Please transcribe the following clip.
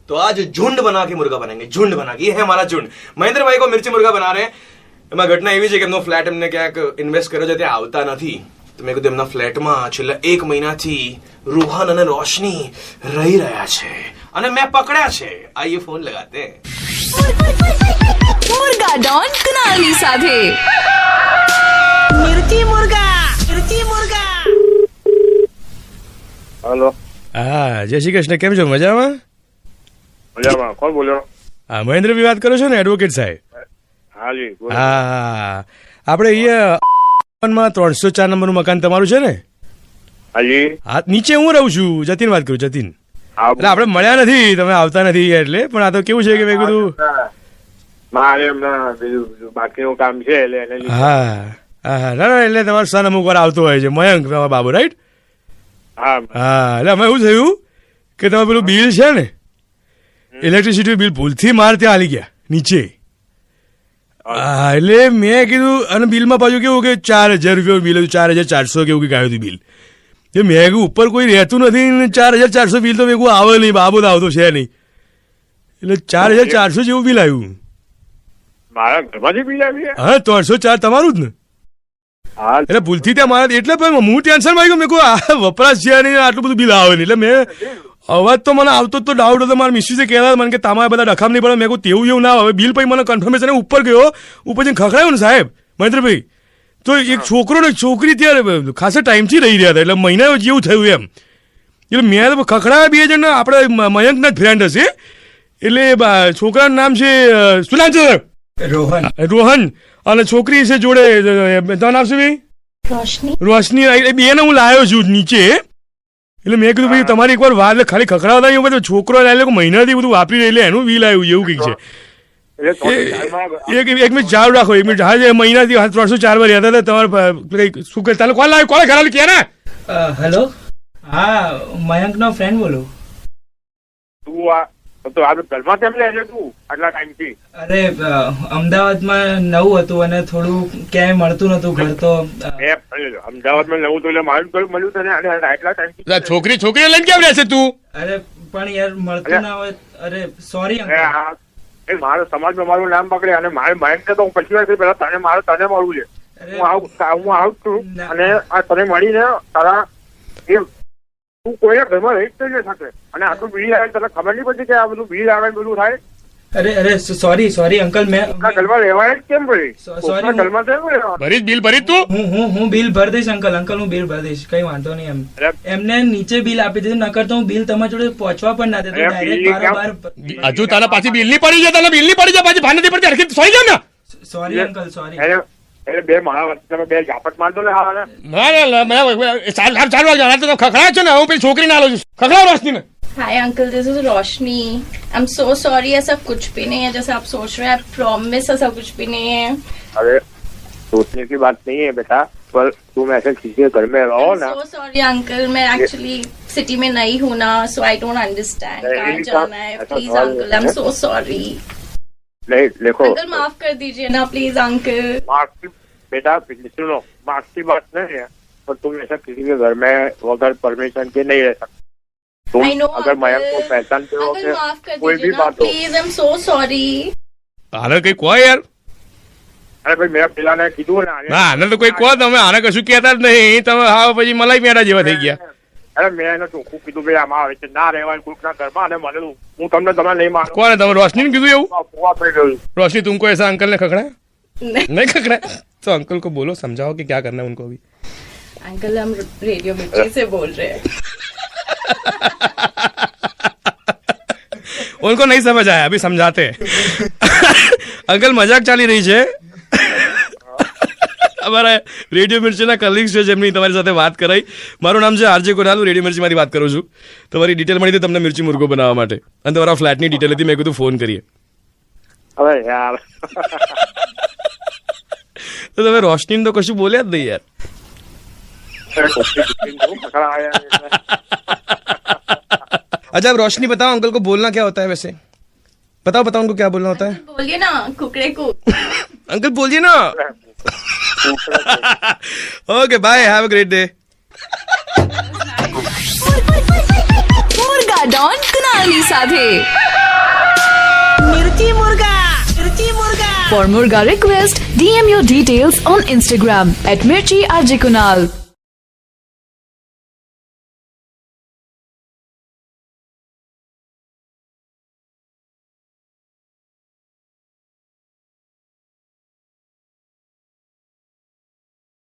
तो आज झुंड बना के मुर्गा बनाएंगे, झुंड बना के. ये है हमारा झुंड. મહેન્દ્ર ભાઈ કો મિર્ચી મુર્ગા બના રહે. એમાં ઘટના એવી છે કે એમનો ફ્લેટ એમને ક્યાંક ઇન્વેસ્ટ કર્યો છે, ત્યાં આવતા નથી. તો મેં કીધું એમના ફ્લેટમાં છેલ્લા 1 મહિનાથી રોહન અને રોશની રહી રહ્યા છે અને મેં પકડ્યા છે. આઈએ ફોન લગાતે. મુર્ગા ડોન કુનાલની સાથે મિર્ચી મુર્ગા. હેલો. હા, જય શ્રી કૃષ્ણ. કેમ છો? મજામાં? મજામાં. કોણ બોલ્યો? હા, મહેન્દ્રભાઈ વાત કરો છો ને, એડવોકેટ સાહેબ? હાજી બોલો. હા, આપણે અહીંયા 304 નંબરનું મકાન તમારું છે ને? હાજી. હા, નીચે હું રહું છું. જતીન વાત કરું, જતીન. હા, એટલે આપણે મળ્યા નથી, તમે આવતા નથી એટલે. પણ આ તો કેવું છે કે મેં કીધું મારે હમણાં બીજું બાકીનું કામ છે એટલે એને લીધે. હા હા, ના ના, એટલે તમારો સન અમુક વાર આવતો હોય છે, મયંક તમારો બાબુ, રાઈટ? હા હા, એટલે અમે એવું થયું કે તમે પેલું બિલ છે ને, ઇલેક્ટ્રિસિટી બિલ ભૂલથી મારે ત્યાં આવી ગયા નીચે. હા, એટલે મેં કીધું, અને બિલમાં પાછું કેવું કે 4,000 રૂપિયા બિલ હતું, 4,400 કેવું કંઈક આવ્યું હતું બિલ. એ મેં કીધું ઉપર કોઈ રહેતું નથી ને 4,400 બિલ તો મેં આવે નહીં, બાબુ તો આવતો છે નહીં. એટલે 4,400 જેવું બિલ આવ્યું. મારા ઘરમાંથી બિલ આવી છે? હા, 304 તમારું જ ને? હા. એટલે ભૂલથી ત્યાં મારા, એટલે પણ હું ટેન્શનમાં આવી ગયો. મેં કહું આ વપરાશ છે નહીં, આટલું બધું બિલ આવે નહીં. એટલે મેં અવાજ તો મને આવતો જ તો ડાઉટ હતો. મારા મિસિસે કહેતા મને કે તમારે બધા ડખામ નહીં પડે. મેં કહું તેવું એવું ના આવે. બિલ પછી મને કન્ફર્મેશન ઉપર ગયો, ઉપર જઈને ખખડાયું ને સાહેબ મહેન્દ્રભાઈ, તો એક છોકરો ને એક છોકરી ત્યારે ખાસા ટાઈમથી રહી રહ્યા હતા, એટલે મહિના જેવું થયું એમ. એટલે મેં તો ખખડાયા 2 જણ, આપણે મયંકના જ ફ્રેન્ડ હશે. એટલે છોકરાનું નામ છે શું નામ છે? રોહન. અને છોકરી છે જોડે, તમારું નામ શું ભાઈ? રોશની. એ બેને હું લાવ્યો છું નીચે. એટલે મેં કીધું ભાઈ તમારી એકવાર વાત ખાલી ખખડાવતા નહીં, બધો છોકરો મહિનાથી બધું વાપરી રહી, એટલે એનું બિલ આવ્યું એવું કંઈક છે. એક મિનિટ ચાલુ રાખો, 1 મિનિટ. હા, મહિનાથી 304 વાર યાદ હતા તમારે કંઈક શું કે ચાલો કોલ લાવ્યો, કોલ કરાવી કે ને. હેલો. હા, મયંક નો ફ્રેન્ડ બોલું. તું તો આ ઘરમાં કેમ લે છે તું આટલા ટાઈમથી? અરે અમદાવાદમાં નવું હતું અને થોડું ક્યાંય મળતું નતું ઘર, તો અમદાવાદમાં નવું તો એટલે મારું ઘર મળ્યું તને આટલા ટાઈમથી? છોકરીઓ લઈને કેમ રહેશે તું? અરે પણ યાર મળતું ના હોય. અરે સોરી એ મારો સમાજમાં મારું નામ પકડે અને મારે માઇન્ડ તો હું પછી વાર પેલા તને મળવું છે. હું આવું છું અને આ તને મળીને તારા તું કોઈના ઘરમાં રહી જ નહીં શકે. અને આટલું બિલ આવે તને ખબર નહીં પડતી કે આ બધું બિલ આવે બધું થાય? અરે સોરી અંકલ, મેં ઘરમાં રહેવાય જ કેમ ભાઈ? સોરી, ઘરમાં કેમ રહેવા? ભરી તું? હું બિલ ભરી દઈશ અંકલ, હું બિલ ભરી દઈશ, કઈ વાંધો નહીં. એમને નીચે બિલ આપી દીધું, નકર તો હું બિલ તમારી જોડે પહોંચવા પણ ના દેતો. હજુ તારા પાછી બિલ ની પડી જાય, પાછી ભાન નથી પડતી, હરખી સોરી જાવ ને. Sorry uncle, sorry. એટલે બે મારા વચ્ચે તમે બે ઝાપટ મારતો ને. હા ચાલુ ખખડાય છે ને, હું પેલી છોકરી ના આવું છું. ખખડાવ રોશની ને. Hi uncle, this is Roshni. I am so sorry, ऐसा कुछ भी नहीं है जैसे आप सोच रहे हैं. आई प्रॉमिस ऐसा कुछ भी नहीं है. अरे सोचने की बात नहीं है बेटा, पर तुम ऐसे किसी के घर में रहो ना. सो सॉरी अंकल, मैं एक्चुअली सिटी में नई हूँ ना, सो आई डोंट अंडरस्टैंड कहाँ जाना है. Please uncle, I am so sorry. नहीं देखो अंकल, माफ कर दीजिए ना प्लीज अंकल. मार्क्स की बेटा सुनो, मार्क्स की बात नहीं है, पर तुम ऐसा किसी के घर में वगैर परमिशन के नहीं रह सकते. तुम अगर मयंक को पहचानते हो अंकल माफ कर कोई भी दीजिए ना बात हो. Please, I am so sorry. આને કઈ કહો યાર. અરે ભાઈ મેં પેલાને કીધું ને. ના, આને તો કોઈ કહો, તમે આને કશું કહેતા જ નહીં. તમે હા પછી મલાઈ મેળા જેવા થઈ ગયા. અરે મેં એને ચોખ્ખું કીધું ભાઈ આમાં આવે છે ના રહેવાય કોઈકના ઘરમાં, અને મને હું તમને નહીં માનું. કોને? તમે રોશની કીધું એવું? ફુવા થઈ ગયું. रोशनी तुमको ऐसा अंकल ने खखड़ा? नहीं नहीं खखड़ा? तो अंकल को बोलो, समझाओ कि क्या करना है उनको अभी. अंकल, हम रेडियो मिर्ची से बोल रहे हैं. उनको नहीं समझ आया, अभी समझाते हैं. अंकल मजाक ચાલી રહી છે. અમારા રેડિયો મિર્ચીના કલીગ્સ છે જેમની તમારી સાથે વાત કરાઈ. મારું નામ છે આરજે કોનાલ, હું રેડિયો મિર્ચીમાંથી વાત કરું છું. તમારી ડિટેલ મળી હતી તમને મિર્ચી મુર્ગો બનાવવા માટે, અને તમારા ફ્લેટની ડિટેલ હતી. મેં કીધું ફોન કરીએ. હવે યાર તો તમે રોશનીને તો કશું બોલ્યા જ નહીં યાર. अच्छा, अब रोशनी बताओ अंकल को बोलना क्या होता है वैसे? बताओ उनको क्या बोलना होता है. बोलिए ना कुकड़े को. अंकल बोलिए ना. Okay bye, have a great day. मुर्गा डॉन कुनालनी સાથે मिर्ची मुर्गा For Murga request, DM your details on Instagram @MirchiRJ Kunal.